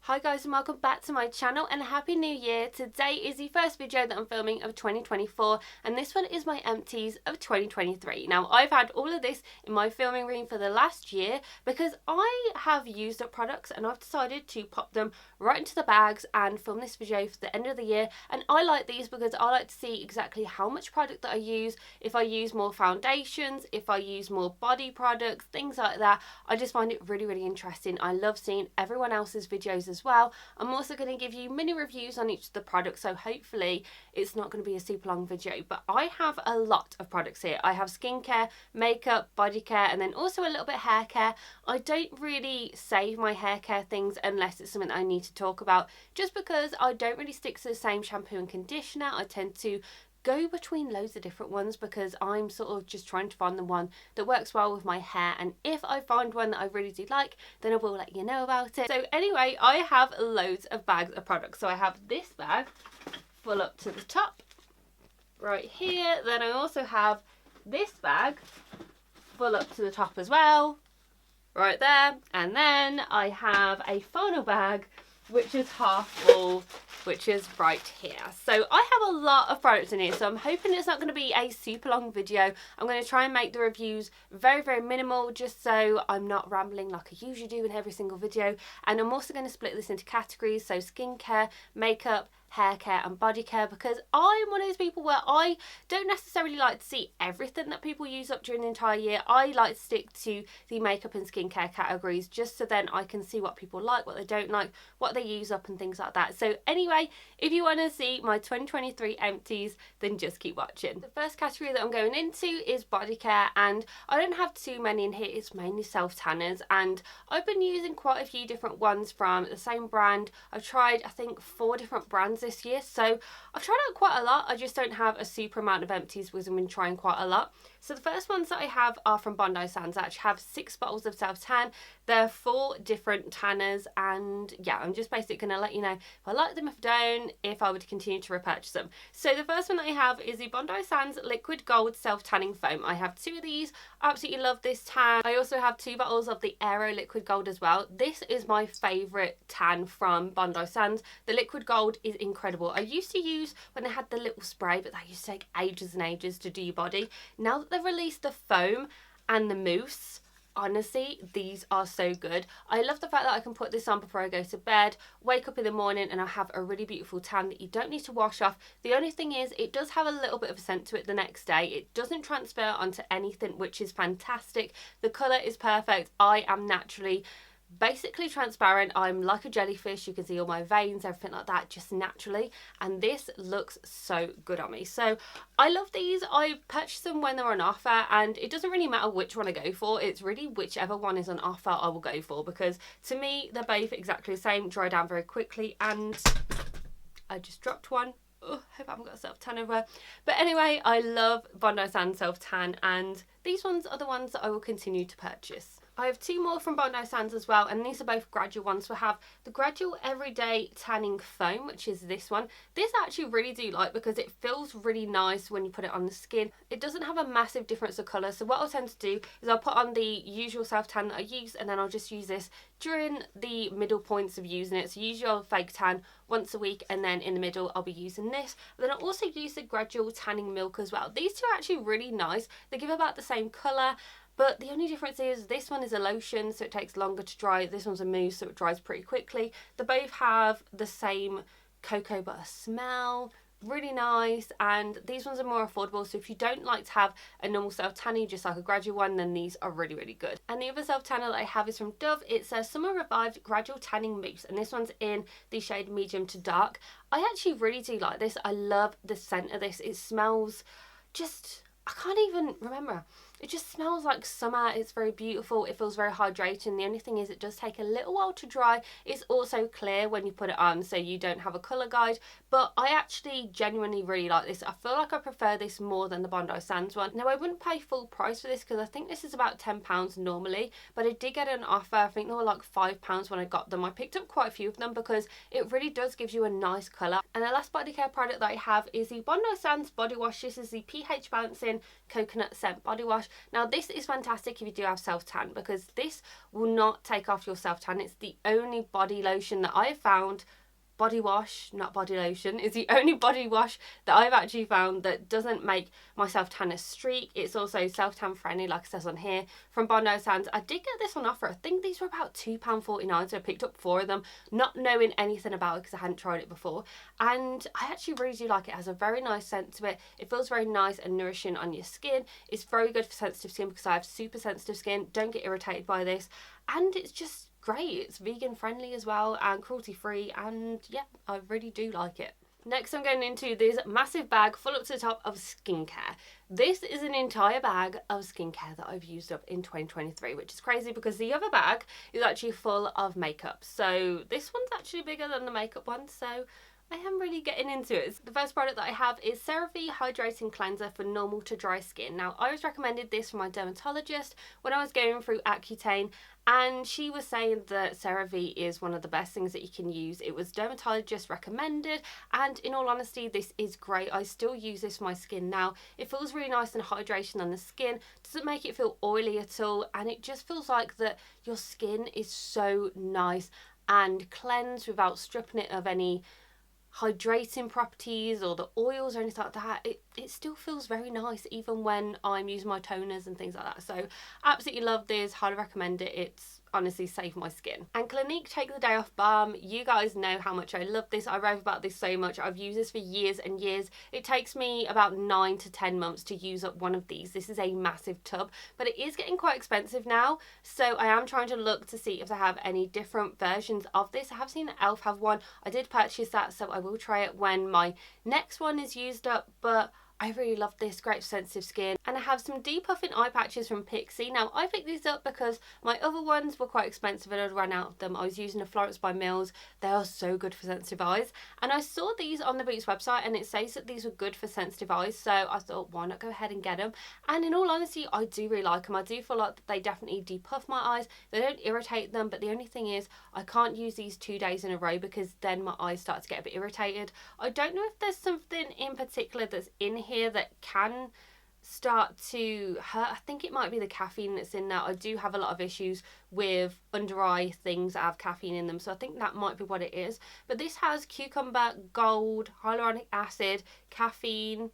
Hi guys and welcome back to my channel and happy new year. Today is the first video that I'm filming of 2024 and this one is my empties of 2023. Now I've had all of this in my filming room for the last year because I have used up products and I've decided to pop them right into the bags and film this video for the end of the year. And I like these because I like to see exactly how much product that I use, if I use more foundations, if I use more body products, things like that. I just find it really interesting. I love seeing everyone else's videos as well. I'm also going to give you mini reviews on each of the products, so hopefully it's not going to be a super long video, but I have a lot of products here. I have skincare, makeup, body care, and then also a little bit hair care. I don't really save my hair care things unless it's something that I need to talk about, just because I don't really stick to the same shampoo and conditioner. I tend to go between loads of different ones because I'm sort of just trying to find the one that works well with my hair, and if I find one that I really do like, then I will let you know about it. So anyway, I have loads of bags of products. So I have this bag full up to the top right here, then I also have this bag full up to the top as well right there, and then I have a final bag which is half full, which is right here. So I have a lot of products in here, so I'm hoping it's not going to be a super long video. I'm going to try and make the reviews very minimal, just so I'm not rambling like I usually do in every single video. And I'm also going to split this into categories, so skincare, makeup, hair care and body care, because I'm one of those people where I don't necessarily like to see everything that people use up during the entire year. I like to stick to the makeup and skincare categories, just so then I can see what people like, what they don't like, what they use up and things like that. So anyway, if you want to see my 2023 empties, then just keep watching. The first category that I'm going into is body care, and I don't have too many in here. It's mainly self tanners, and I've been using quite a few different ones from the same brand. I've tried I think 4 different brands this year, so I've tried out quite a lot. I just don't have a super amount of empties because I've been trying quite a lot. So the first ones that I have are from Bondi Sands. I actually have 6 bottles of self tan. They're 4 different tanners, and yeah, I'm just basically going to let you know if I like them, if I don't, if I would continue to repurchase them. So the first one that I have is the Bondi Sands Liquid Gold Self Tanning Foam. I have 2 of these. I absolutely love this tan. I also have 2 bottles of the Aero Liquid Gold as well. This is my favourite tan from Bondi Sands. The Liquid Gold is incredible. I used to use when they had the little spray, but that used to take ages and ages to do your body. Now that they've released the foam and the mousse, honestly, these are so good. I love the fact that I can put this on before I go to bed, wake up in the morning, and I have a really beautiful tan that you don't need to wash off. The only thing is, it does have a little bit of a scent to it the next day. It doesn't transfer onto anything, which is fantastic. The colour is perfect. I am naturally basically transparent. I'm like a jellyfish. You can see all my veins, everything like that, just naturally, and this looks so good on me. So I love these. I purchased them when they're on offer, and it doesn't really matter which one I go for. It's really whichever one is on offer I will go for, because to me they're both exactly the same, dry down very quickly, and I just dropped one. Oh, hope I haven't got a self tan over. But anyway, I love Bondi Sands self tan, and these ones are the ones that I will continue to purchase. I have 2 more from Bondi Sands as well, and these are both gradual ones. So I have the Gradual Everyday Tanning Foam, which is this one. This I actually really do like because it feels really nice when you put it on the skin. It doesn't have a massive difference of colour, so what I'll tend to do is I'll put on the usual self tan that I use, and then I'll just use this during the middle points of using it. So use your fake tan once a week, and then in the middle I'll be using this. But then I also use the Gradual Tanning Milk as well. These 2 are actually really nice. They give about the same colour, but the only difference is this one is a lotion, so it takes longer to dry. This one's a mousse, so it dries pretty quickly. They both have the same cocoa butter smell, really nice, and these ones are more affordable. So if you don't like to have a normal self tanner, just like a gradual one, then these are really good. And the other self tanner that I have is from Dove. It's a Summer Revived Gradual Tanning Mousse, and this one's in the shade medium to dark. I actually really do like this. I love the scent of this. It smells just, I can't even remember. It just smells like summer. It's very beautiful. It feels very hydrating. The only thing is it does take a little while to dry. It's also clear when you put it on, so you don't have a colour guide. But I actually genuinely really like this. I feel like I prefer this more than the Bondi Sands one. Now I wouldn't pay full price for this because I think this is about £10 normally, but I did get an offer. I think they were like £5 when I got them. I picked up quite a few of them because it really does give you a nice colour. And the last body care product that I have is the Bondi Sands body wash. This is the pH Balancing Coconut Scent Body Wash. wash. Now this is fantastic if you do have self-tan, because this will not take off your self-tan. It's the only body lotion that I've found, body wash, not body lotion, is the only body wash that I've actually found that doesn't make my self-tan a streak. It's also self-tan friendly, like it says on here, from Bondi Sands. I did get this on offer. I think these were about £2.49, so I picked up 4 of them, not knowing anything about it because I hadn't tried it before. And I actually really do like it. It has a very nice scent to it. It feels very nice and nourishing on your skin. It's very good for sensitive skin because I have super sensitive skin. Don't get irritated by this. And it's just great. It's vegan friendly as well and cruelty free, and yeah, I really do like it. Next, I'm going into this massive bag full up to the top of skincare. This is an entire bag of skincare that I've used up in 2023, which is crazy because the other bag is actually full of makeup. So this one's actually bigger than the makeup one, so I am really getting into it. The first product that I have is CeraVe Hydrating Cleanser for normal to dry skin. Now, I was recommended this from my dermatologist when I was going through Accutane, and she was saying that CeraVe is one of the best things that you can use. It was dermatologist recommended, and in all honesty, this is great. I still use this for my skin now. It feels really nice and hydration on the skin, doesn't make it feel oily at all, and it just feels like that your skin is so nice and cleansed without stripping it of any hydrating properties or the oils or anything like that. It still feels very nice even when I'm using my toners and things like that. So absolutely love this, highly recommend it. It's honestly saved my skin. And Clinique Take the Day Off Balm, you guys know how much I love this. I rave about this so much. I've used this for years and years. It takes me about 9 to 10 months to use up one of these. This is a massive tub, but it is getting quite expensive now, so I am trying to look to see if they have any different versions of this. I have seen Elf have one. I did purchase that, so I will try it when my next one is used up, but I really love this, great for sensitive skin. And I have some depuffing eye patches from Pixi. Now, I picked these up because my other ones were quite expensive and I'd run out of them. I was using a Florence by Mills. They are so good for sensitive eyes. And I saw these on the Boots website and it says that these were good for sensitive eyes. So I thought, why not go ahead and get them? And in all honesty, I do really like them. I do feel like they definitely depuff my eyes. They don't irritate them, but the only thing is I can't use these 2 days in a row because then my eyes start to get a bit irritated. I don't know if there's something in particular that's in here that can start to hurt. I think it might be the caffeine that's in there. I do have a lot of issues with under eye things that have caffeine in them, so I think that might be what it is. But this has cucumber, gold, hyaluronic acid, caffeine,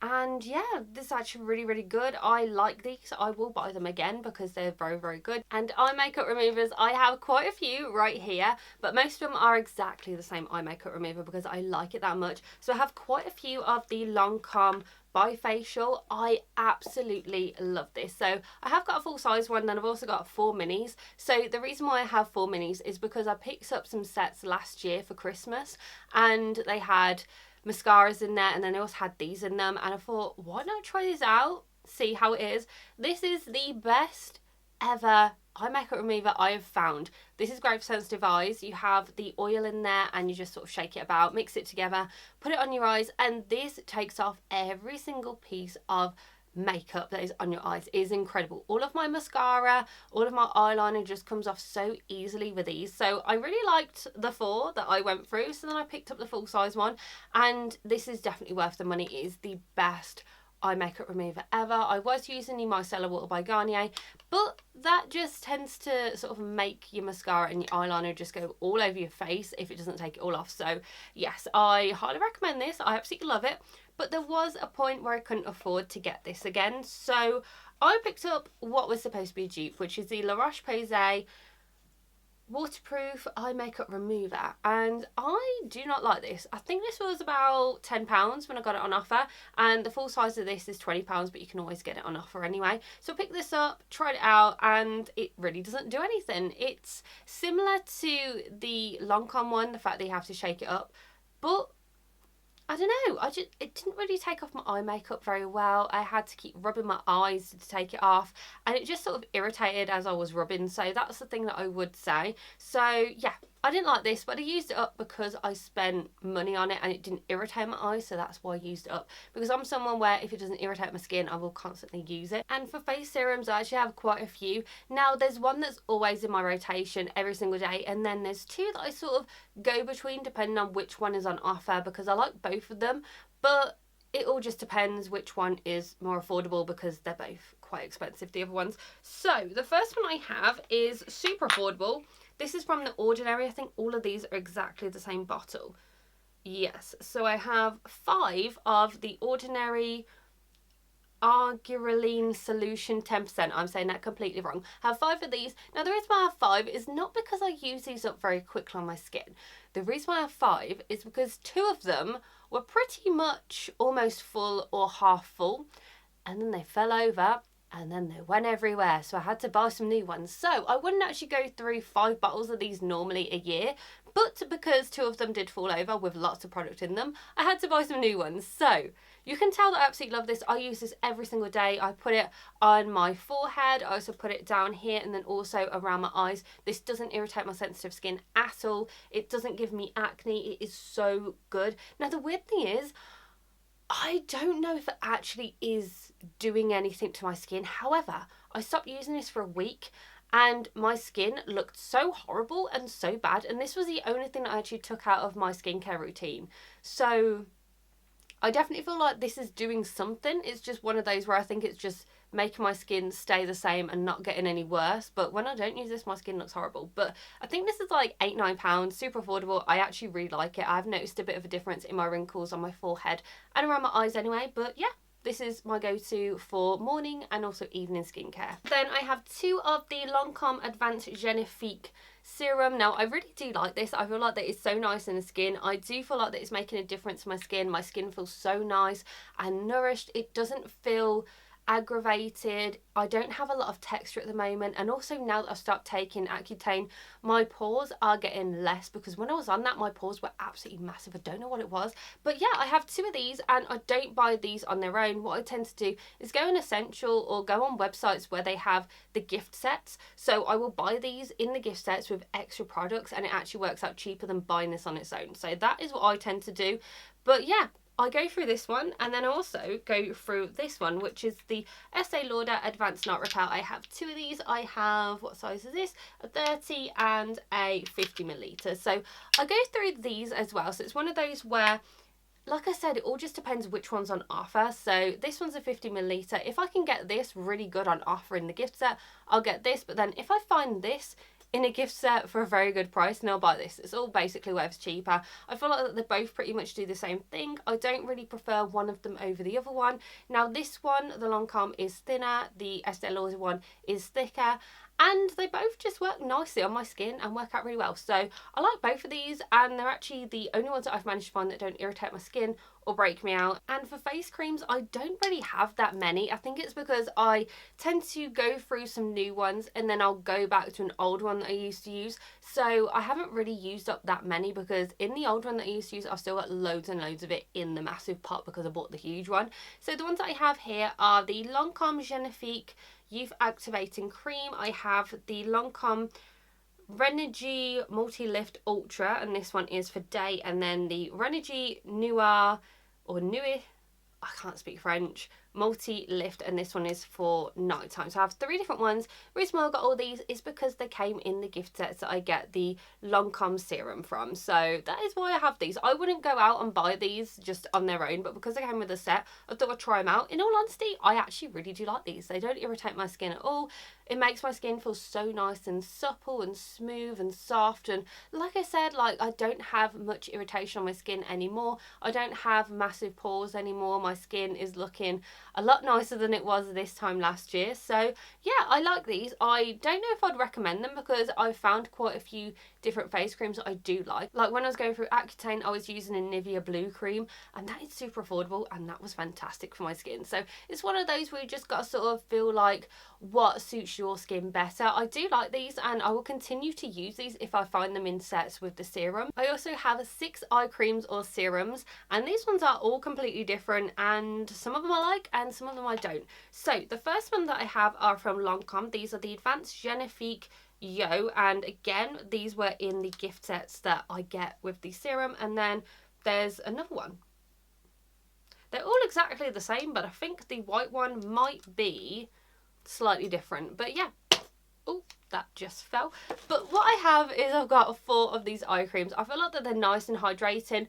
and yeah, this is actually really, really good. I like these. I will buy them again because they're very, very good. And eye makeup removers, I have quite a few right here, but most of them are exactly the same eye makeup remover because I like it that much. So I have quite a few of the Lancome bifacial. I absolutely love this. So I have got a full size one, then I've also got 4 minis. So the reason why I have 4 minis is because I picked up some sets last year for Christmas and they had mascaras in there, and then they also had these in them, and I thought, why not try this out, see how it is. This is the best ever eye makeup remover I have found. This is great for sensitive eyes. You have the oil in there and you just sort of shake it about, mix it together, put it on your eyes, and this takes off every single piece of makeup that is on your eyes. It is incredible. All of my mascara, all of my eyeliner just comes off so easily with these. So I really liked the 4 that I went through, so then I picked up the full size one, and this is definitely worth the money. It is the best eye makeup remover ever. I was using the Micellar Water by Garnier, but that just tends to sort of make your mascara and your eyeliner just go all over your face if it doesn't take it all off. So yes, I highly recommend this. I absolutely love it. But there was a point where I couldn't afford to get this again, so I picked up what was supposed to be a dupe, which is the La Roche-Posay waterproof eye makeup remover, and I do not like this. I think this was about £10 when I got it on offer, and the full size of this is £20, but you can always get it on offer anyway. So I picked this up, tried it out, and it really doesn't do anything. It's similar to the Lancome one, the fact that you have to shake it up, but I don't know, it didn't really take off my eye makeup very well. I had to keep rubbing my eyes to take it off, and it just sort of irritated as I was rubbing, so that's the thing that I would say. So yeah, I didn't like this, but I used it up because I spent money on it and it didn't irritate my eyes, so that's why I used it up. Because I'm someone where if it doesn't irritate my skin, I will constantly use it. And for face serums, I actually have quite a few. Now, there's one that's always in my rotation every single day, and then there's 2 that I sort of go between depending on which one is on offer because I like both of them. But it all just depends which one is more affordable because they're both quite expensive, the other ones. So the first one I have is super affordable. This is from The Ordinary. I think all of these are exactly the same bottle. Yes, so I have 5 of The Ordinary Argireline Solution 10%. I'm saying that completely wrong. I have 5 of these. Now the reason why I have 5 is not because I use these up very quickly on my skin. The reason why I have 5 is because 2 of them were pretty much almost full or half full, and then they fell over and then they went everywhere, so I had to buy some new ones. So I wouldn't actually go through 5 bottles of these normally a year, but because 2 of them did fall over with lots of product in them, I had to buy some new ones. So you can tell that I absolutely love this. I use this every single day. I put it on my forehead. I also put it down here and then also around my eyes. This doesn't irritate my sensitive skin at all. It doesn't give me acne. It is so good. Now the weird thing is, I don't know if it actually is doing anything to my skin. However, I stopped using this for a week and my skin looked so horrible and so bad. And this was the only thing that I actually took out of my skincare routine. So I definitely feel like this is doing something. It's just one of those where I think it's just making my skin stay the same and not getting any worse. But when I don't use this, my skin looks horrible. But I think this is like £8-9, super affordable. I actually really like it. I've noticed a bit of a difference in my wrinkles on my forehead and around my eyes anyway. But yeah, this is my go-to for morning and also evening skincare. Then I have 2 of the Lancome Advanced Genifique serum. Now I really do like this. I feel like that it's so nice in the skin. I do feel like that it's making a difference to my skin. My skin feels so nice and nourished. It doesn't feel aggravated. I don't have a lot of texture at the moment, and also now that I've stopped taking Accutane, my pores are getting less, because when I was on that my pores were absolutely massive. I don't know what it was, but yeah, I have 2 of these and I don't buy these on their own. What I tend to do is go on Essentiel or go on websites where they have the gift sets, so I will buy these in the gift sets with extra products, and it actually works out cheaper than buying this on its own. So that is what I tend to do. But yeah, I go through this one and then I also go through this one, which is the Estee Lauder Advanced Night Repel. I have 2 of these. I have, what size is this? A 30 and a 50ml. So I go through these as well. So it's one of those where, like I said, it all just depends which one's on offer. So this one's a 50ml. If I can get this really good on offer in the gift set, I'll get this. But then if I find this in a gift set for a very good price, and I'll buy this. It's all basically whatever's cheaper. I feel like they both pretty much do the same thing. I don't really prefer one of them over the other one. Now this one, the Lancome, is thinner. The Estee Lauder one is thicker. And they both just work nicely on my skin and work out really well. So I like both of these, and they're actually the only ones that I've managed to find that don't irritate my skin or break me out. And for face creams, I don't really have that many. I think it's because I tend to go through some new ones and then I'll go back to an old one that I used to use. So I haven't really used up that many, because in the old one that I used to use, I've still got loads and loads of it in the massive pot because I bought the huge one. So the ones that I have here are the Lancome Genifique Youth Activating Cream. I have the Lancome Renogy Multi-Lift Ultra, and this one is for day, and then the Renogy Noir, or Nuit, I can't speak French, Multi-Lift, and this one is for nighttime. So I have 3 different ones. The reason why I got all these is because they came in the gift sets that I get the Lancome serum from. So that is why I have these. I wouldn't go out and buy these just on their own, but because they came with a set, I thought I'd try them out. In all honesty, I actually really do like these. They don't irritate my skin at all. It makes my skin feel so nice and supple and smooth and soft. And like I said, like, I don't have much irritation on my skin anymore. I don't have massive pores anymore. My skin is looking a lot nicer than it was this time last year. So yeah, I like these. I don't know if I'd recommend them, because I found quite a few different face creams that I do like. Like when I was going through Accutane, I was using a Nivea Blue cream, and that is super affordable, and that was fantastic for my skin. So it's one of those where you just got to sort of feel like what suits your skin better. I do like these, and I will continue to use these if I find them in sets with the serum. I also have 6 eye creams or serums, and these ones are all completely different, and some of them I like and some of them I don't. So the first one that I have are from Lancome. These are the Advanced Genifique Yo, and again, these were in the gift sets that I get with the serum. And then there's another one. They're all exactly the same, but I think the white one might be slightly different. But yeah, oh, that just fell. But what I have is I've got 4 of these eye creams. I feel like that they're nice and hydrating.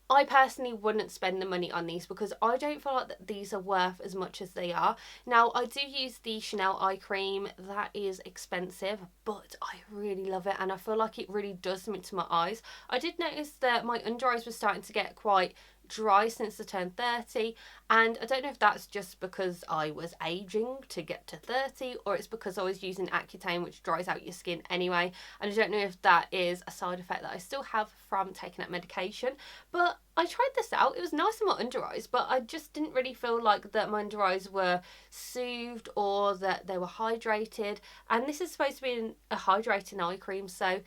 I personally wouldn't spend the money on these because I don't feel like that these are worth as much as they are. Now, I do use the Chanel eye cream. That is expensive, but I really love it and I feel like it really does something to my eyes. I did notice that my under eyes were starting to get quite dry since I turned 30, and I don't know if that's just because I was aging to get to 30 or it's because I was using Accutane, which dries out your skin anyway, and I don't know if that is a side effect that I still have from taking that medication. But I tried this out. It was nice on my under eyes, but I just didn't really feel like that my under eyes were soothed or that they were hydrated, and this is supposed to be a hydrating eye cream, so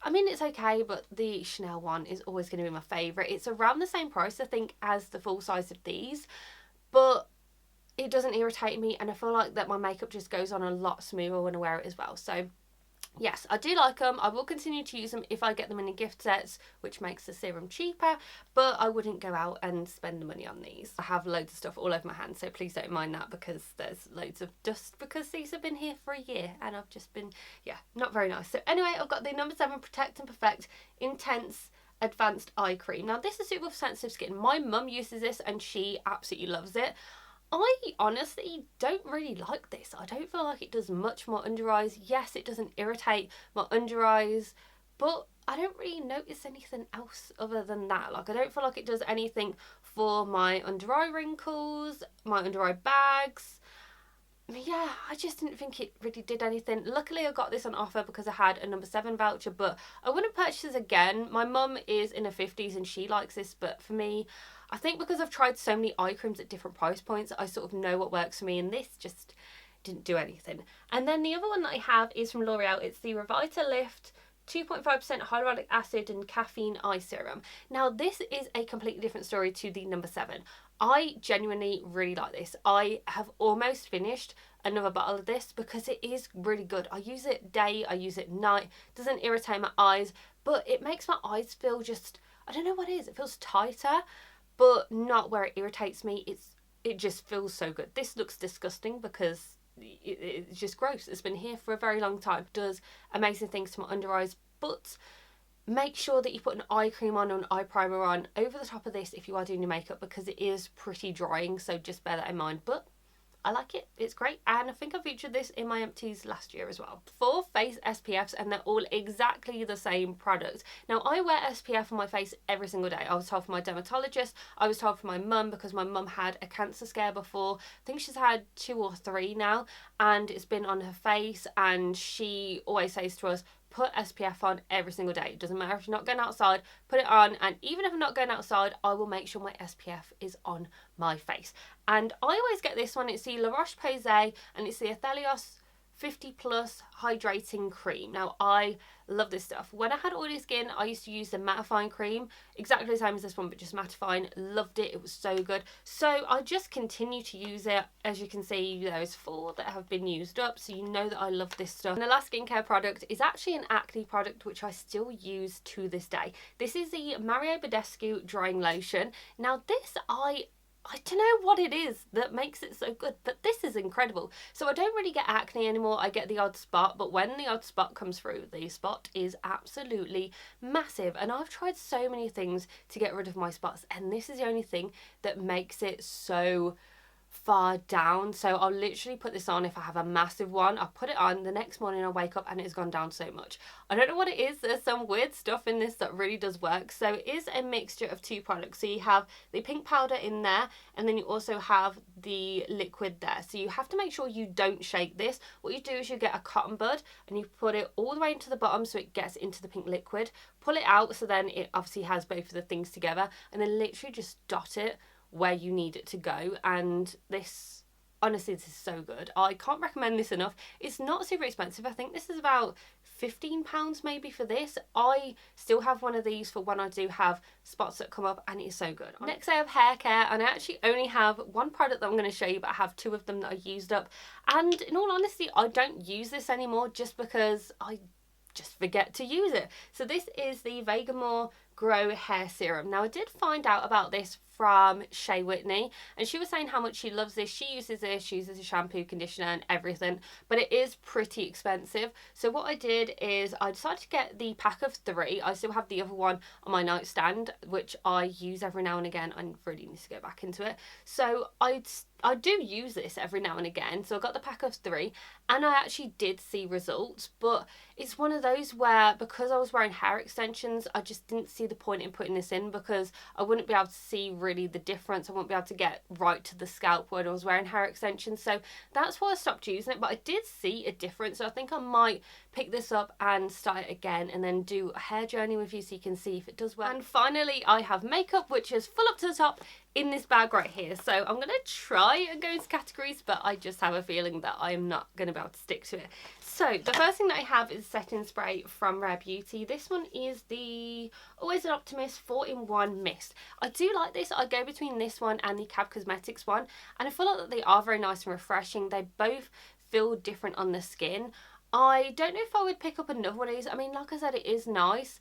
I mean, it's okay, but the Chanel one is always going to be my favourite. It's around the same price, I think, as the full size of these, but it doesn't irritate me, and I feel like that my makeup just goes on a lot smoother when I wear it as well. So yes, I do like them. I will continue to use them if I get them in the gift sets, which makes the serum cheaper, but I wouldn't go out and spend the money on these. I have loads of stuff all over my hands, so please don't mind that because there's loads of dust because these have been here for a year and I've just been, yeah, not very nice. So anyway, I've got the number 7 Protect and Perfect Intense Advanced Eye Cream. Now, this is suitable for sensitive skin. My mum uses this and she absolutely loves it. I honestly don't really like this. I don't feel like it does much more under eyes. Yes, it doesn't irritate my under eyes, but I don't really notice anything else other than that. Like, I don't feel like it does anything for my under eye wrinkles, my under eye bags. Yeah, I just didn't think it really did anything. Luckily, I got this on offer because I had a number 7 voucher, but I wouldn't purchase this again. My mum is in her 50s and she likes this, but for me, I think because I've tried so many eye creams at different price points, I sort of know what works for me, and this just didn't do anything. And then the other one that I have is from L'Oreal. It's the Revita Lift 2.5% hyaluronic acid and caffeine eye serum. Now, this is a completely different story to the number 7. I genuinely really like this. I have almost finished another bottle of this because it is really good. I use it day, I use it night. It doesn't irritate my eyes, but it makes my eyes feel just, I don't know what it is. It feels tighter, but not where it irritates me. It just feels so good. This looks disgusting because it's just gross. It's been here for a very long time. It does amazing things to my under eyes, but make sure that you put an eye cream on or an eye primer on over the top of this if you are doing your makeup because it is pretty drying, so just bear that in mind. But I like it, it's great, and I think I featured this in my empties last year as well. 4 face SPFs, and they're all exactly the same product. Now, I wear SPF on my face every single day. I was told from my dermatologist, I was told from my mum because my mum had a cancer scare before. I think she's had 2 or 3 now, and it's been on her face, and she always says to us, put SPF on every single day. It doesn't matter if you're not going outside, put it on. And even if I'm not going outside, I will make sure my SPF is on my face. And I always get this one. It's the La Roche-Posay and it's the Athelios 50 Plus Hydrating Cream. Now, I love this stuff. When I had oily skin, I used to use the mattifying cream, exactly the same as this one, but just mattifying. Loved it. It was so good. So I just continue to use it. As you can see, there's 4 that have been used up, so you know that I love this stuff. And the last skincare product is actually an acne product, which I still use to this day. This is the Mario Badescu Drying Lotion. Now, this I don't know what it is that makes it so good, but this is incredible. So I don't really get acne anymore. I get the odd spot, but when the odd spot comes through, the spot is absolutely massive. And I've tried so many things to get rid of my spots, and this is the only thing that makes it so far down. So I'll literally put this on if I have a massive one. I'll put it on, the next morning I wake up and it's gone down so much. I don't know what it is. There's some weird stuff in this that really does work. So it is a mixture of 2 products. So you have the pink powder in there, and then you also have the liquid there. So you have to make sure you don't shake this. What you do is you get a cotton bud and you put it all the way into the bottom so it gets into the pink liquid. Pull it out so then it obviously has both of the things together, and then literally just dot it where you need it to go. And this, honestly, this is so good. I can't recommend this enough. It's not super expensive. I think this is about £15 maybe for this. I still have one of these for when I do have spots that come up, and it's so good. Next I have hair care, and I actually only have 1 product that I'm going to show you, but I have 2 of them that I used up. And in all honesty, I don't use this anymore just because I just forget to use it. So this is the Vegamore Grow Hair Serum. Now I did find out about this from Shay Whitney, and she was saying how much she loves this. She uses this, she uses a shampoo, conditioner and everything, but it is pretty expensive. So what I did is I decided to get the pack of 3. I still have the other one on my nightstand, which I use every now and again. I really need to go back into it. So I do use this every now and again. So I got the pack of 3 and I actually did see results, but it's one of those where, because I was wearing hair extensions, I just didn't see the point in putting this in, because I wouldn't be able to see really the difference. I wouldn't be able to get right to the scalp when I was wearing hair extensions. So that's why I stopped using it, but I did see a difference. So I think I might pick this up and start it again and then do a hair journey with you so you can see if it does work. And finally, I have makeup, which is full up to the top in this bag right here. So I'm going to try and go into categories, but I just have a feeling that I'm not going to be able to stick to it. So the first thing that I have is setting spray from Rare Beauty. This one is the Always an Optimist 4-in-1 Mist. I do like this. I go between this one and the Cab Cosmetics one, and I feel like they are very nice and refreshing. They both feel different on the skin. I don't know if I would pick up another one of these. I mean, like I said, it is nice,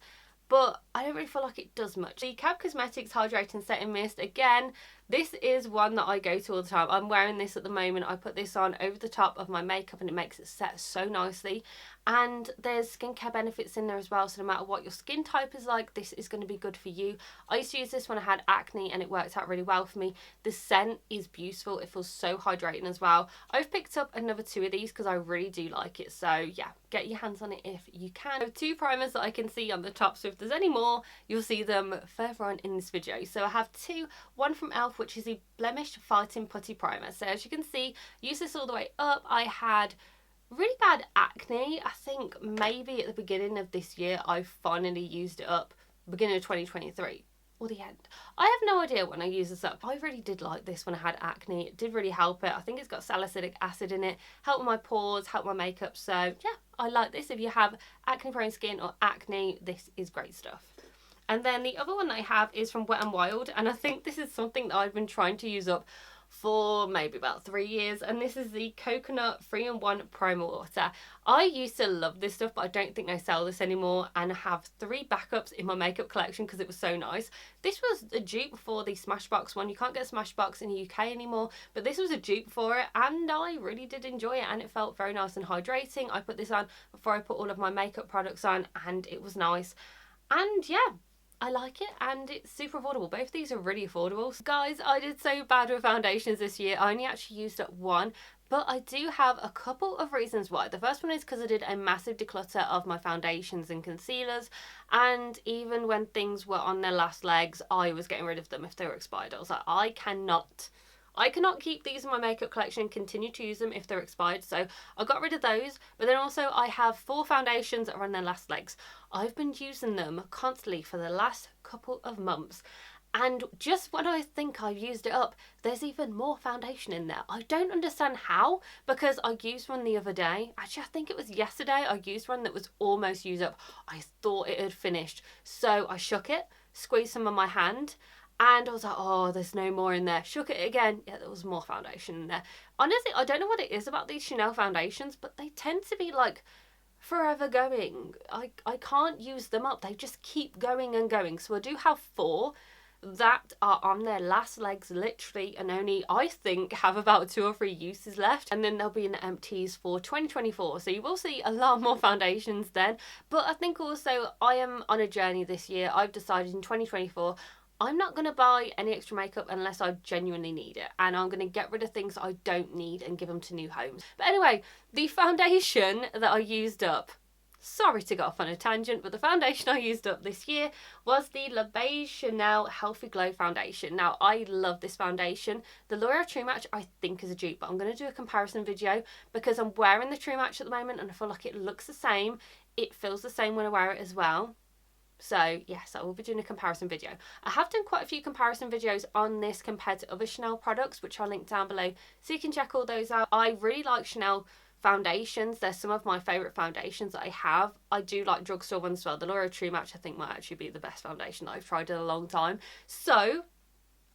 but I don't really feel like it does much. The Cab Cosmetics Hydrating Setting Mist, again, this is one that I go to all the time. I'm wearing this at the moment. I put this on over the top of my makeup and it makes it set so nicely. And there's skincare benefits in there as well, so no matter what your skin type is like, this is going to be good for you. I used to use this when I had acne and it worked out really well for me. The scent is beautiful. It feels so hydrating as well. I've picked up another 2 of these because I really do like it. So yeah, get your hands on it if you can. I have 2 primers that I can see on the top, so if there's any more, you'll see them further on in this video. So I have 2, one from e.l.f., which is the Blemish Fighting Putty Primer. So as you can see, use this all the way up. I had really bad acne. I think maybe at the beginning of this year I finally used it up, beginning of 2023 or the end. I have no idea when I used this up. I really did like this when I had acne. It did really help it. I think it's got salicylic acid in it, help my pores, help my makeup. So yeah, I like this. If you have acne prone skin or acne, this is great stuff. And then the other one I have is from Wet n Wild, and I think this is something that I've been trying to use up for maybe about 3 years, and this is the Coconut 3-in-1 Primer Water. I used to love this stuff, but I don't think they sell this anymore, and I have 3 backups in my makeup collection because it was so nice. This was a dupe for the Smashbox one. You can't get Smashbox in the UK anymore, but this was a dupe for it, and I really did enjoy it, and it felt very nice and hydrating. I put this on before I put all of my makeup products on, and it was nice. And yeah, I like it, and it's super affordable. Both these are really affordable. So guys, I did so bad with foundations this year. I only actually used up 1, but I do have a couple of reasons why. The first one is because I did a massive declutter of my foundations and concealers, and even when things were on their last legs, I was getting rid of them if they were expired. I was like, I cannot keep these in my makeup collection and continue to use them if they're expired. So I got rid of those. But then also I have 4 foundations that are on their last legs. I've been using them constantly for the last couple of months. And just when I think I've used it up, there's even more foundation in there. I don't understand how, because I used one the other day. Actually, I think it was yesterday. I used one that was almost used up. I thought it had finished. So I shook it, squeezed some on my hand, and I was like, oh, there's no more in there. Shook it again. Yeah, there was more foundation in there. Honestly, I don't know what it is about these Chanel foundations, but they tend to be like forever going. I can't use them up. They just keep going and going. So I do have 4 that are on their last legs literally, and only I think have about 2 or 3 uses left, and then they'll be in the empties for 2024. So you will see a lot more foundations then. But I think also I am on a journey this year. I've decided in 2024 I'm not going to buy any extra makeup unless I genuinely need it, and I'm going to get rid of things I don't need and give them to new homes. But anyway, the foundation that I used up, sorry to go off on a tangent, but the foundation I used up this year was the La Beige Chanel Healthy Glow Foundation. Now, I love this foundation. The L'Oreal True Match I think is a dupe, but I'm going to do a comparison video because I'm wearing the True Match at the moment and I feel like it looks the same. It feels the same when I wear it as well. So yes, I will be doing a comparison video. I have done quite a few comparison videos on this compared to other Chanel products, which I'll link down below so you can check all those out. I really like Chanel foundations. They're some of my favourite foundations that I have. I do like drugstore ones as well. The L'Oreal True Match I think might actually be the best foundation that I've tried in a long time. So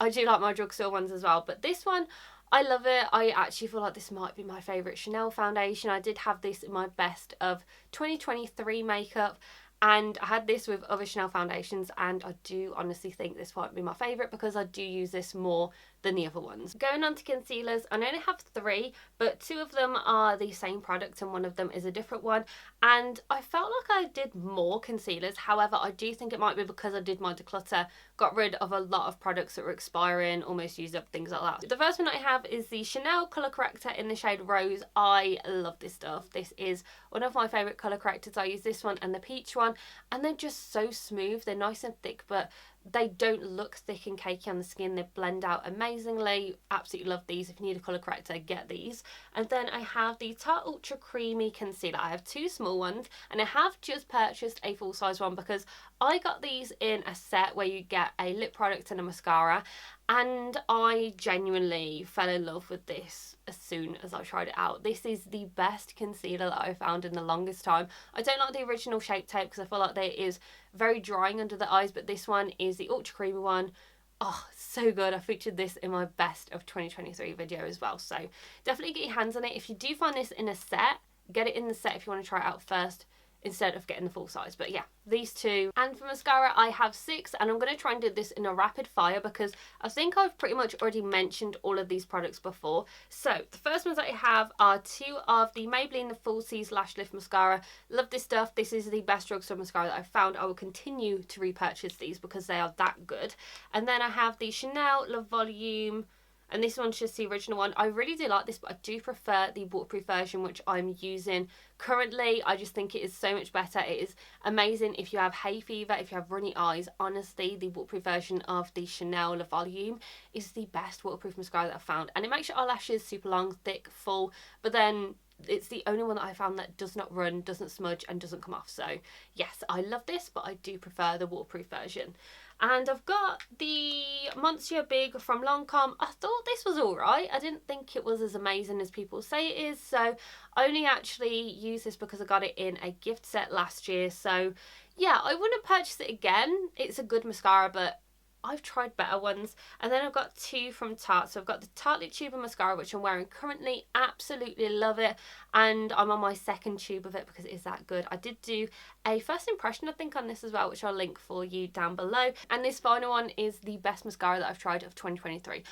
I do like my drugstore ones as well. But this one, I love it. I actually feel like this might be my favourite Chanel foundation. I did have this in my best of 2023 makeup, And I had this with other Chanel foundations, and I do honestly think this might be my favourite because I do use this more than the other ones. Going on to concealers, I only have 3, but 2 of them are the same product and one of them is a different one. And I felt like I did more concealers. However, I do think it might be because I did my declutter, got rid of a lot of products that were expiring, almost used up, things like that. The first one I have is the Chanel colour corrector in the shade Rose. I love this stuff. This is one of my favourite colour correctors. I use this one and the peach one, and they're just so smooth. They're nice and thick, but they don't look thick and cakey on the skin. They blend out amazingly. Absolutely love these. If you need a colour corrector, get these. And then I have the Tarte Ultra Creamy Concealer. I have 2 small ones, and I have just purchased a full size one because I got these in a set where you get a lip product and a mascara, and I genuinely fell in love with this as soon as I tried it out. This is the best concealer that I found in the longest time. I don't like the original Shape Tape because I feel like it is very drying under the eyes, but this one is the Ultra Creamy one. Oh, so good. I featured this in my best of 2023 video as well, so definitely get your hands on it. If you do find this in a set, get it in the set if you want to try it out first instead of getting the full size. But yeah, these 2. And for mascara, I have 6, and I'm going to try and do this in a rapid fire because I think I've pretty much already mentioned all of these products before. So the first ones that I have are 2 of the Maybelline the Full Seas Lash Lift Mascara. Love this stuff. This is the best drugstore mascara that I've found. I will continue to repurchase these because they are that good. And then I have the Chanel Le Volume, and this one's just the original one. I really do like this, but I do prefer the waterproof version, which I'm using currently. I just think it is so much better. It is amazing if you have hay fever, if you have runny eyes. Honestly, the waterproof version of the Chanel Le Volume is the best waterproof mascara that I've found. And it makes your eyelashes super long, thick, full, but then it's the only one that I found that does not run, doesn't smudge, and doesn't come off. So yes, I love this, but I do prefer the waterproof version. And I've got the Monsieur Big from Lancome. I thought this was alright. I didn't think it was as amazing as people say it is. So I only actually use this because I got it in a gift set last year. So yeah, I wouldn't purchase it again. It's a good mascara, but I've tried better ones. And then I've got 2 from Tarte. So I've got the Tarte Lip Tube Mascara, which I'm wearing currently. Absolutely love it. And I'm on my 2nd tube of it because it is that good. I did do a first impression, I think, on this as well, which I'll link for you down below. And this final one is the best mascara that I've tried of 2023.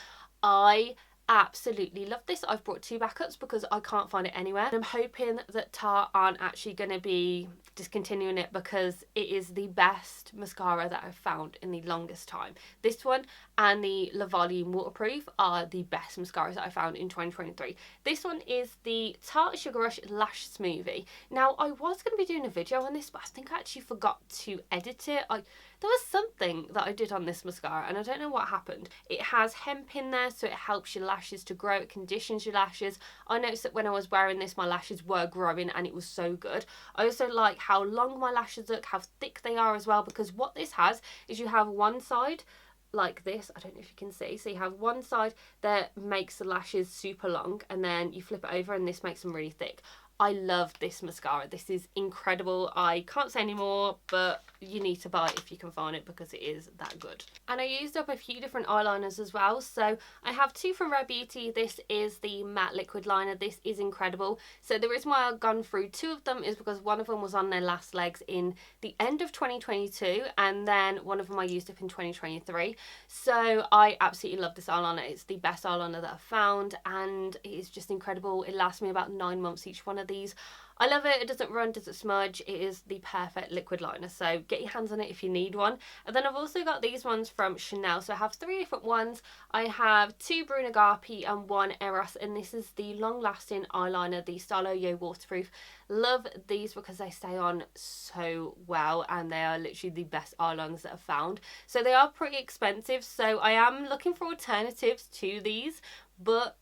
I absolutely love this. I've brought 2 backups because I can't find it anywhere. And I'm hoping that Tarte aren't actually going to be discontinuing it because it is the best mascara that I've found in the longest time. This one and the Le Volume Waterproof are the best mascaras that I found in 2023. This one is the Tarte Sugar Rush Lash Smoothie. Now, I was going to be doing a video on this, but I think I actually forgot to edit it. There was something that I did on this mascara and I don't know what happened. It has hemp in there, so it helps your lashes to grow. It conditions your lashes. I noticed that when I was wearing this, my lashes were growing and it was so good. I also like how long my lashes look, how thick they are as well, because what this has is you have one side like this. I don't know if you can see. So you have one side that makes the lashes super long and then you flip it over and this makes them really thick. I love this mascara. This is incredible. I can't say any more, but you need to buy it if you can find it because it is that good. And I used up a few different eyeliners as well. So I have 2 from Rare Beauty. This is the matte liquid liner. This is incredible. So the reason why I've gone through 2 of them is because one of them was on their last legs in the end of 2022 and then one of them I used up in 2023. So I absolutely love this eyeliner. It's the best eyeliner that I've found and it is just incredible. It lasts me about 9 months each one of these. I love it. It doesn't run, doesn't smudge. It is the perfect liquid liner, so get your hands on it if you need one. And then I've also got these ones from Chanel. So I have 3 different ones. I have 2 Bruno Garpi and 1 Eros, and this is the long-lasting eyeliner, the Stylo Yo Waterproof. Love these because they stay on so well and they are literally the best eyeliners that I've found. So they are pretty expensive, so I am looking for alternatives to these, but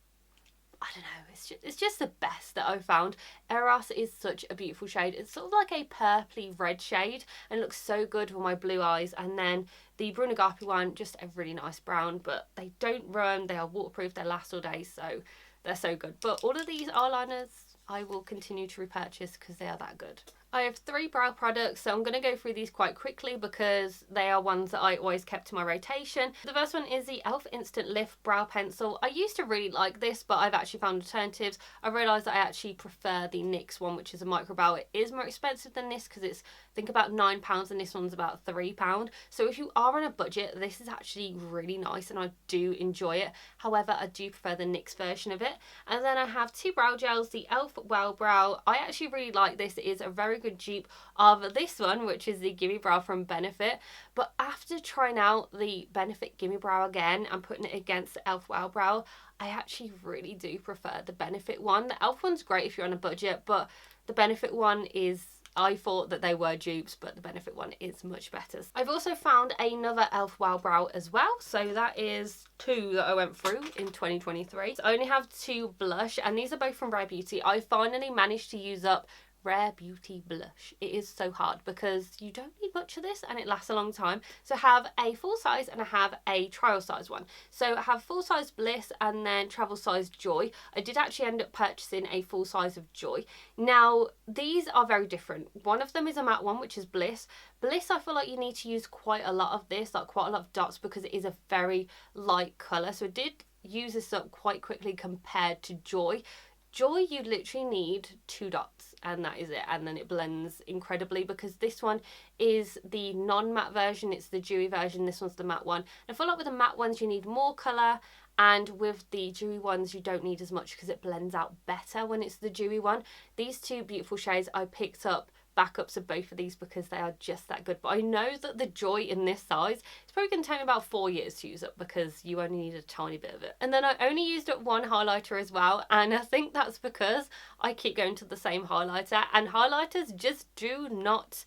I don't know, it's just the best that I've found. Eros is such a beautiful shade. It's sort of like a purpley red shade and looks so good with my blue eyes. And then the Bruno Garpi one, just a really nice brown, but they don't run, they are waterproof, they last all day, so they're so good. But all of these eyeliners I will continue to repurchase because they are that good. I have 3 brow products, so I'm going to go through these quite quickly because they are ones that I always kept in my rotation. The first one is the e.l.f. Instant Lift Brow Pencil. I used to really like this, but I've actually found alternatives. I realised that I actually prefer the NYX one, which is a micro brow. It is more expensive than this because it's think about £9 and this one's about £3. So if you are on a budget, this is actually really nice and I do enjoy it. However, I do prefer the NYX version of it. And then I have two brow gels, the e.l.f. Wow Brow. I actually really like this. It is a very good dupe of this one, which is the Gimme Brow from Benefit. But after trying out the Benefit Gimme Brow again and putting it against the e.l.f. Wow Brow, I actually really do prefer the Benefit one. The e.l.f. one's great if you're on a budget, but the Benefit one is, I thought that they were dupes, but the Benefit one is much better. I've also found another e.l.f. Wow Brow as well. So that is two that I went through in 2023. So I only have two blush, and these are both from Rare Beauty. I finally managed to use up Rare Beauty blush. It is so hard because you don't need much of this and it lasts a long time. So I have a full size and I have a trial size one. So I have full size Bliss and then travel size Joy. I did actually end up purchasing a full size of Joy. Now these are very different. One of them is a matte one, which is Bliss. Bliss, I feel like you need to use quite a lot of this, like quite a lot of dots, because it is a very light colour. So I did use this up quite quickly compared to Joy. Joy, you literally need 2 dots and that is it, and then it blends incredibly, because this one is the non-matte version, it's the dewy version, this one's the matte one. And I feel like with the matte ones you need more colour, and with the dewy ones you don't need as much because it blends out better when it's the dewy one. These two beautiful shades, I picked up backups of both of these because they are just that good. But I know that the Joy in this size, it's probably going to take me about 4 years to use up because you only need a tiny bit of it. And then I only used up one highlighter as well, and I think that's because I keep going to the same highlighter, and highlighters just do not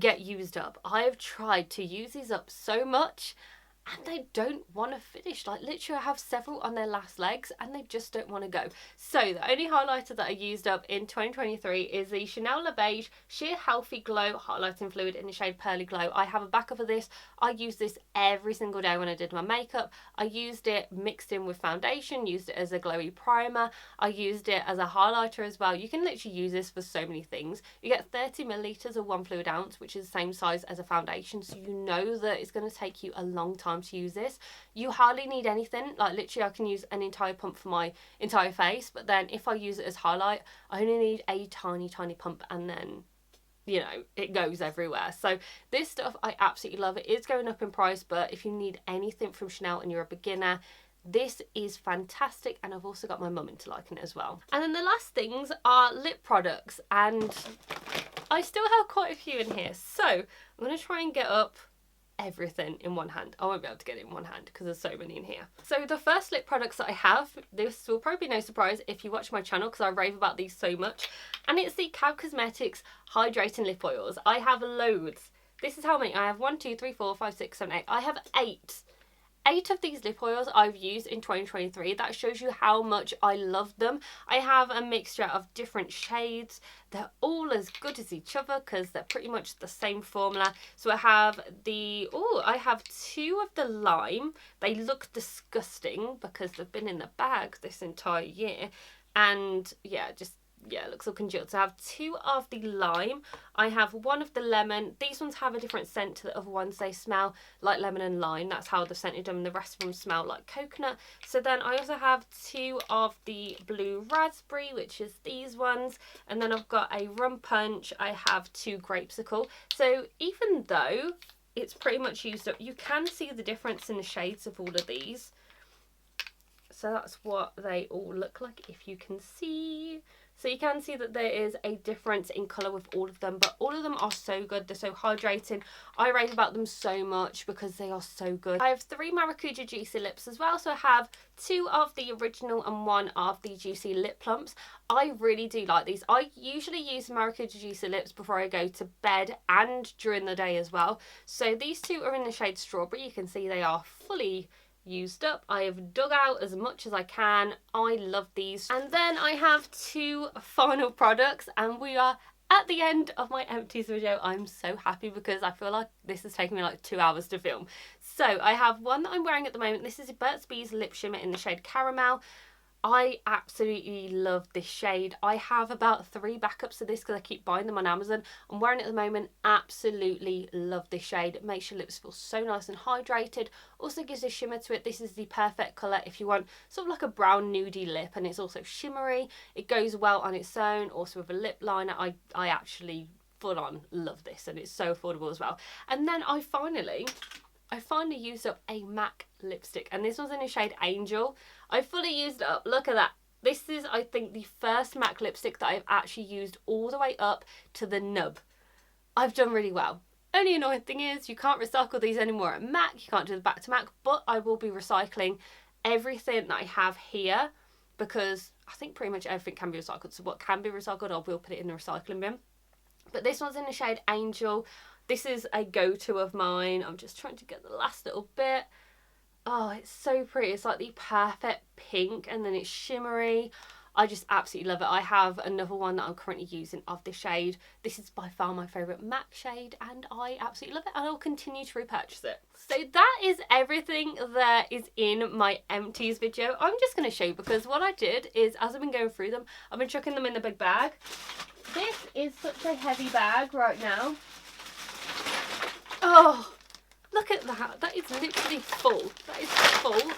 get used up. I have tried to use these up so much and they don't want to finish. Like literally I have several on their last legs and they just don't want to go. So the only highlighter that I used up in 2023 is the Chanel Le Beige Sheer Healthy Glow Highlighting Fluid in the shade Pearly Glow. I have a backup of this. I use this every single day when I did my makeup. I used it mixed in with foundation, used it as a glowy primer. I used it as a highlighter as well. You can literally use this for so many things. You get 30 milliliters of 1 fluid ounce, which is the same size as a foundation. So you know that it's going to take you a long time to use this. You hardly need anything. Like literally I can use an entire pump for my entire face, but then if I use it as highlight I only need a tiny pump, and then you know it goes everywhere. So this stuff I absolutely love. It is going up in price, but if you need anything from Chanel and you're a beginner, this is fantastic. And I've also got my mum into liking it as well. And then the last things are lip products, and I still have quite a few in here, so I'm going to try and get up everything in one hand. I won't be able to get it in one hand because there's so many in here. So the first lip products that I have, this will probably be no surprise if you watch my channel because I rave about these so much, and it's the CAB Cosmetics Hydrating Lip Oils. I have loads. This is how many I have: 1, 2, 3, 4, 5, 6, 7, 8. I have 8 of these lip oils I've used in 2023. That shows you how much I love them. I have a mixture of different shades. They're all as good as each other because they're pretty much the same formula. So I have I have 2 of the lime. They look disgusting because they've been in the bag this entire year. And yeah, it looks all congealed. So I have 2 of the lime. I have 1 of the lemon. These ones have a different scent to the other ones. They smell like lemon and lime. That's how they've scented them. The rest of them smell like coconut. So then I also have 2 of the blue raspberry, which is these ones. And then I've got a rum punch. I have 2 grapesicle. So even though it's pretty much used up, you can see the difference in the shades of all of these. So that's what they all look like, if you can see. So you can see that there is a difference in colour with all of them, but all of them are so good. They're so hydrating. I rave about them so much because they are so good. I have 3 Maracuja Juicy Lips as well. So I have 2 of the original and 1 of the Juicy Lip Plumps. I really do like these. I usually use Maracuja Juicy Lips before I go to bed and during the day as well. So these 2 are in the shade Strawberry. You can see they are fully used up. I have dug out as much as I can. I love these. And then I have 2 final products, and we are at the end of my Empties video. I'm so happy because I feel like this has taken me like 2 hours to film. So I have one that I'm wearing at the moment. This is Burt's Bees Lip Shimmer in the shade Caramel. I absolutely love this shade. I have about 3 backups of this because I keep buying them on Amazon. I'm wearing it at the moment. Absolutely love this shade. It makes your lips feel so nice and hydrated. Also gives a shimmer to it. This is the perfect colour if you want sort of like a brown nudie lip, and it's also shimmery. It goes well on its own. Also with a lip liner. I actually full on love this, and it's so affordable as well. And then I finally used up a MAC lipstick, and this one's in the shade Angel. I fully used it up. Look at that. This is, I think, the first MAC lipstick that I've actually used all the way up to the nub. I've done really well. Only annoying thing is you can't recycle these anymore at MAC. You can't do the back to MAC, but I will be recycling everything that I have here, because I think pretty much everything can be recycled. So what can be recycled, I will put it in the recycling bin. But this one's in the shade Angel. This is a go-to of mine. I'm just trying to get the last little bit. Oh, it's so pretty. It's like the perfect pink, and then it's shimmery. I just absolutely love it. I have another one that I'm currently using of this shade. This is by far my favourite MAC shade, and I absolutely love it, and I'll continue to repurchase it. So that is everything that is in my empties video. I'm just going to show you, because what I did is, as I've been going through them, I've been chucking them in the big bag. This is such a heavy bag right now. Oh, look at that. That is literally full. That is full.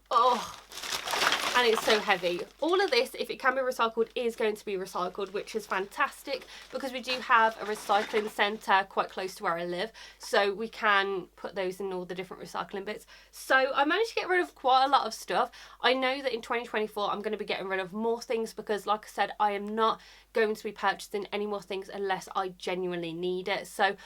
Oh, and it's so heavy. All of this, if it can be recycled, is going to be recycled, which is fantastic, because we do have a recycling centre quite close to where I live, so we can put those in all the different recycling bits. So I managed to get rid of quite a lot of stuff. I know that in 2024 I'm going to be getting rid of more things, because like I said, I am not going to be purchasing any more things unless I genuinely need it. So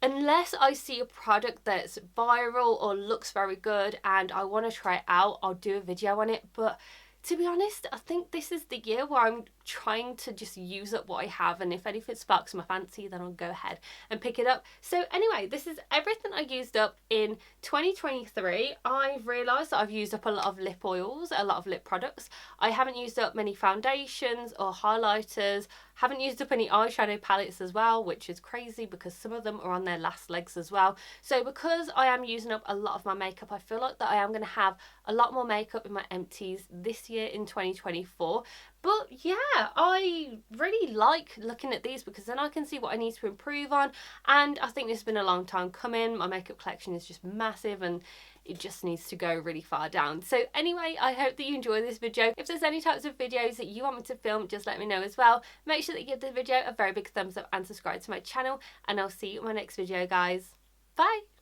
unless I see a product that's viral or looks very good and I want to try it out, I'll do a video on it. But to be honest, I think this is the year where I'm trying to just use up what I have, and if anything sparks my fancy, then I'll go ahead and pick it up. So anyway, this is everything I used up in 2023. I've realised that I've used up a lot of lip oils, a lot of lip products. I haven't used up many foundations or highlighters. Haven't used up any eyeshadow palettes as well, which is crazy because some of them are on their last legs as well. So because I am using up a lot of my makeup, I feel like that I am going to have a lot more makeup in my empties this year in 2024. But yeah, I really like looking at these, because then I can see what I need to improve on, and I think this has been a long time coming. My makeup collection is just massive, and it just needs to go really far down. So anyway, I hope that you enjoy this video. If there's any types of videos that you want me to film, just let me know as well. Make sure that you give the video a very big thumbs up and subscribe to my channel, and I'll see you in my next video, guys. Bye!